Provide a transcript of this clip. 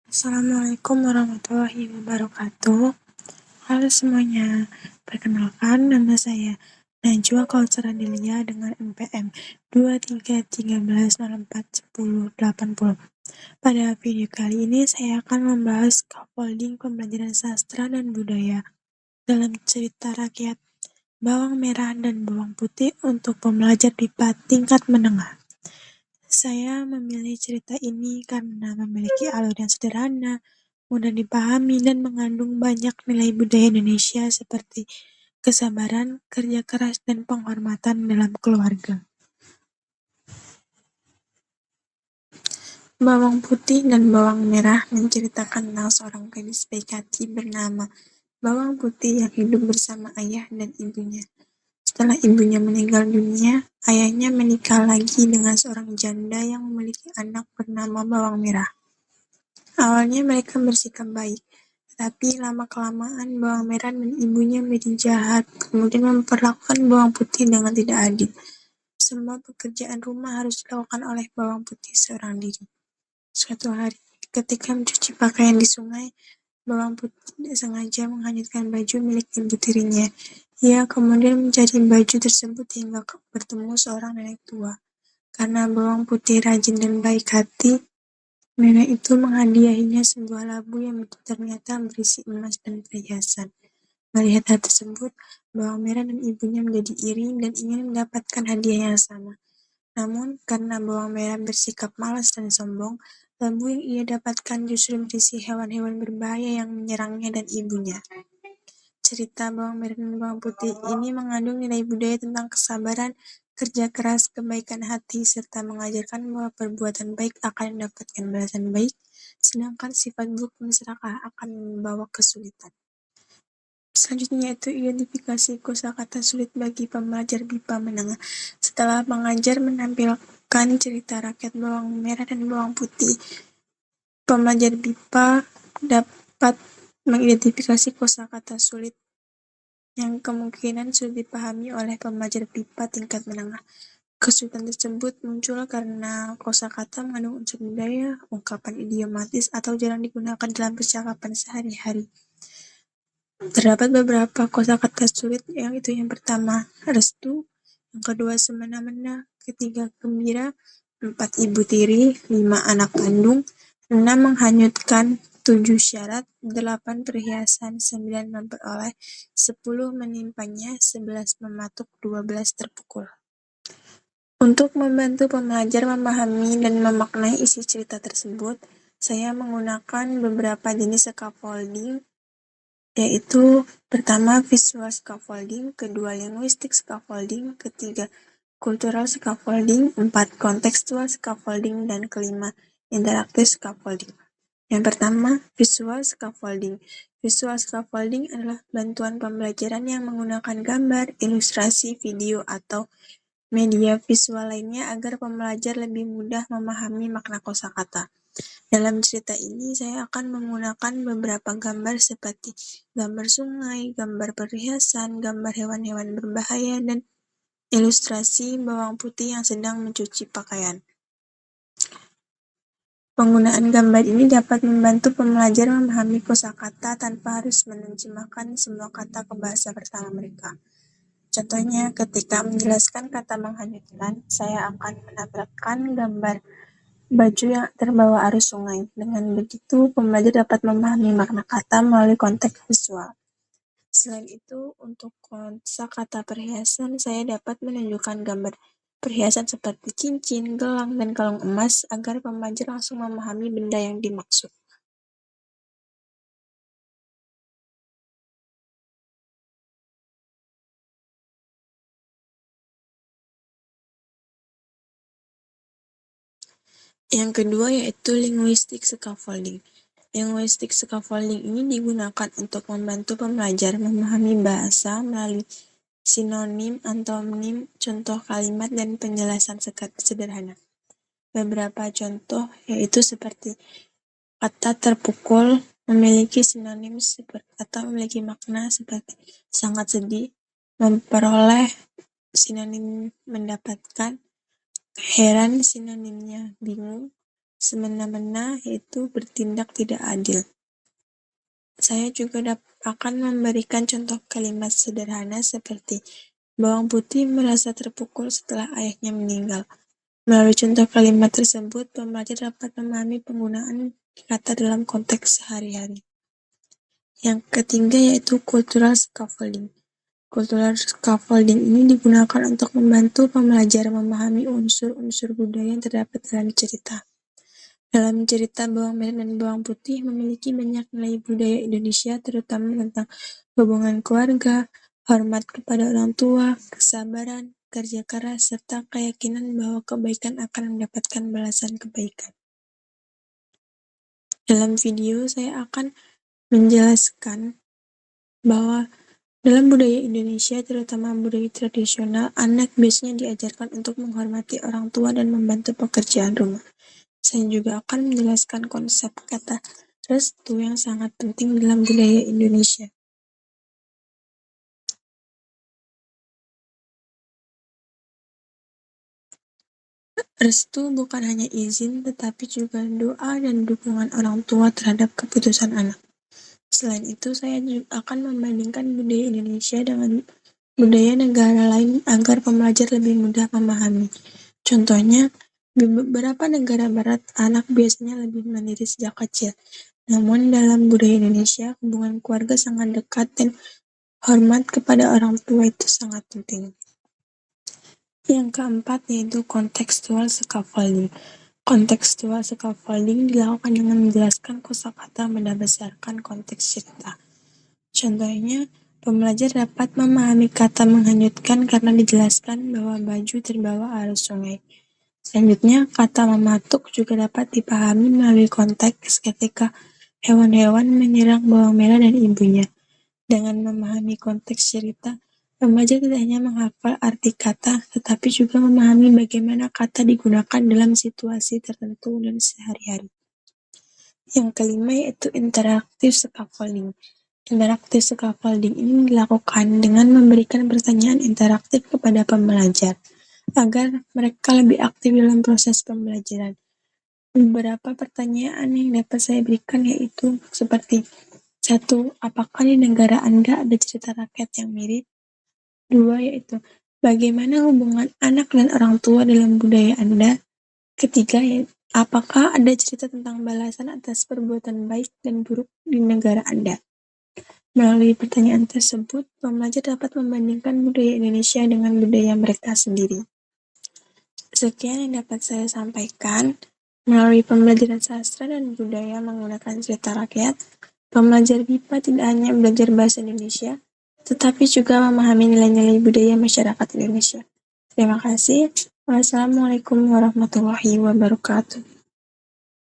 Assalamualaikum warahmatullahi wabarakatuh. Halo semuanya, perkenalkan nama saya Najwa Kautsaradelia dengan NPM 2313041080. Pada video kali ini saya akan membahas scaffolding pembelajaran sastra dan budaya dalam cerita rakyat Bawang Merah dan Bawang Putih untuk pembelajar BIPA tingkat menengah. Saya memilih cerita ini karena memiliki alur yang sederhana, mudah dipahami, dan mengandung banyak nilai budaya Indonesia seperti kesabaran, kerja keras, dan penghormatan dalam keluarga. Bawang Putih dan Bawang Merah menceritakan tentang seorang gadis baik hati bernama Bawang Putih yang hidup bersama ayah dan ibunya. Setelah ibunya meninggal dunia, ayahnya menikah lagi dengan seorang janda yang memiliki anak bernama Bawang Merah. Awalnya mereka bersikap baik, tapi lama-kelamaan Bawang Merah dan ibunya menjadi jahat, kemudian memperlakukan Bawang Putih dengan tidak adil. Semua pekerjaan rumah harus dilakukan oleh Bawang Putih seorang diri. Suatu hari, ketika mencuci pakaian di sungai, Bawang Putih tidak sengaja menghanyutkan baju milik ibu tirinya. Ia kemudian mencari baju tersebut hingga bertemu seorang nenek tua. Karena Bawang Putih rajin dan baik hati, nenek itu menghadiahinya sebuah labu yang ternyata berisi emas dan perhiasan. Melihat hal tersebut, Bawang Merah dan ibunya menjadi iri dan ingin mendapatkan hadiah yang sama. Namun, karena Bawang Merah bersikap malas dan sombong, labu yang ia dapatkan justru berisi hewan-hewan berbahaya yang menyerangnya dan ibunya. Cerita Bawang Merah dan Bawang Putih ini mengandung nilai budaya tentang kesabaran, kerja keras, kebaikan hati, serta mengajarkan bahwa perbuatan baik akan mendapatkan balasan baik, sedangkan sifat buruk dan serakah akan membawa kesulitan. Selanjutnya yaitu identifikasi kosakata sulit bagi pembelajar BIPA menengah. Setelah pengajar menampilkan cerita rakyat Bawang Merah dan Bawang Putih, pembelajar BIPA dapat mengidentifikasi kosakata sulit yang kemungkinan sulit dipahami oleh pembelajar BIPA tingkat menengah. Kesulitan tersebut muncul karena kosakata mengandung unsur budaya, ungkapan idiomatis, atau jarang digunakan dalam percakapan sehari-hari. Terdapat beberapa kosakata sulit, yang pertama restu, yang kedua semena-mena, ketiga gembira, 4 ibu tiri, 5 anak kandung, 6 menghanyutkan, 7 syarat, 8 perhiasan, 9 memperoleh, 10 menimpanya, 11 mematuk, 12 terpukul. Untuk membantu pembelajar memahami dan memaknai isi cerita tersebut, saya menggunakan beberapa jenis scaffolding, yaitu pertama visual scaffolding, kedua linguistic scaffolding, ketiga cultural scaffolding, 4 contextual scaffolding, dan kelima interactive scaffolding. Yang pertama, visual scaffolding. Visual scaffolding adalah bantuan pembelajaran yang menggunakan gambar, ilustrasi, video, atau media visual lainnya agar pembelajar lebih mudah memahami makna kosakata. Dalam cerita ini, saya akan menggunakan beberapa gambar seperti gambar sungai, gambar perhiasan, gambar hewan-hewan berbahaya, dan ilustrasi bawang putih yang sedang mencuci pakaian. Penggunaan gambar ini dapat membantu pembelajar memahami kosakata tanpa harus menerjemahkan semua kata ke bahasa pertama mereka. Contohnya, ketika menjelaskan kata menghanyutkan, saya akan menampilkan gambar baju yang terbawa arus sungai. Dengan begitu, pembelajar dapat memahami makna kata melalui konteks visual. Selain itu, untuk kosakata perhiasan, saya dapat menunjukkan gambar perhiasan seperti cincin, gelang, dan kalung emas agar pembelajar langsung memahami benda yang dimaksud. Yang kedua yaitu linguistic scaffolding. Linguistic scaffolding ini digunakan untuk membantu pembelajar memahami bahasa melalui sinonim, antonim, contoh kalimat, dan penjelasan sederhana. Beberapa contoh yaitu seperti kata terpukul memiliki sinonim atau memiliki makna seperti sangat sedih, memperoleh sinonim mendapatkan, heran sinonimnya bingung, semena-mena, yaitu bertindak tidak adil. Saya juga akan memberikan contoh kalimat sederhana seperti bawang putih merasa terpukul setelah ayahnya meninggal. Melalui contoh kalimat tersebut, pembelajar dapat memahami penggunaan kata dalam konteks sehari-hari. Yang ketiga yaitu cultural scaffolding. Cultural scaffolding ini digunakan untuk membantu pembelajar memahami unsur-unsur budaya yang terdapat dalam cerita. Dalam cerita bawang merah dan bawang putih memiliki banyak nilai budaya Indonesia, terutama tentang hubungan keluarga, hormat kepada orang tua, kesabaran, kerja keras, serta keyakinan bahwa kebaikan akan mendapatkan balasan kebaikan. Dalam video, saya akan menjelaskan bahwa dalam budaya Indonesia, terutama budaya tradisional, anak biasanya diajarkan untuk menghormati orang tua dan membantu pekerjaan rumah. Saya juga akan menjelaskan konsep kata restu yang sangat penting dalam budaya Indonesia. Restu bukan hanya izin, tetapi juga doa dan dukungan orang tua terhadap keputusan anak. Selain itu, saya juga akan membandingkan budaya Indonesia dengan budaya negara lain agar pembelajar lebih mudah memahami. Contohnya, di beberapa negara barat, anak biasanya lebih mandiri sejak kecil. Namun dalam budaya Indonesia, hubungan keluarga sangat dekat dan hormat kepada orang tua itu sangat penting. Yang keempat yaitu contextual scaffolding. Contextual scaffolding dilakukan dengan menjelaskan kosakata berdasarkan konteks cerita. Contohnya, pembelajar dapat memahami kata menghanyutkan karena dijelaskan bahwa baju terbawa arus sungai. Selanjutnya, kata mematuk juga dapat dipahami melalui konteks ketika hewan-hewan menyerang bawang merah dan ibunya. Dengan memahami konteks cerita, pembelajar tidak hanya menghafal arti kata, tetapi juga memahami bagaimana kata digunakan dalam situasi tertentu dan sehari-hari. Yang kelima yaitu interactive scaffolding. Interactive scaffolding ini dilakukan dengan memberikan pertanyaan interaktif kepada pembelajar, agar mereka lebih aktif dalam proses pembelajaran. Beberapa pertanyaan yang dapat saya berikan yaitu seperti 1. Apakah di negara Anda ada cerita rakyat yang mirip? 2. Yaitu, bagaimana hubungan anak dan orang tua dalam budaya Anda? Ketiga, yaitu, apakah ada cerita tentang balasan atas perbuatan baik dan buruk di negara Anda? Melalui pertanyaan tersebut, pembelajar dapat membandingkan budaya Indonesia dengan budaya mereka sendiri. Sekian yang dapat saya sampaikan. Melalui pembelajaran sastra dan budaya menggunakan cerita rakyat, pembelajar BIPA tidak hanya belajar bahasa Indonesia, tetapi juga memahami nilai-nilai budaya masyarakat Indonesia. Terima kasih. Wassalamualaikum warahmatullahi wabarakatuh.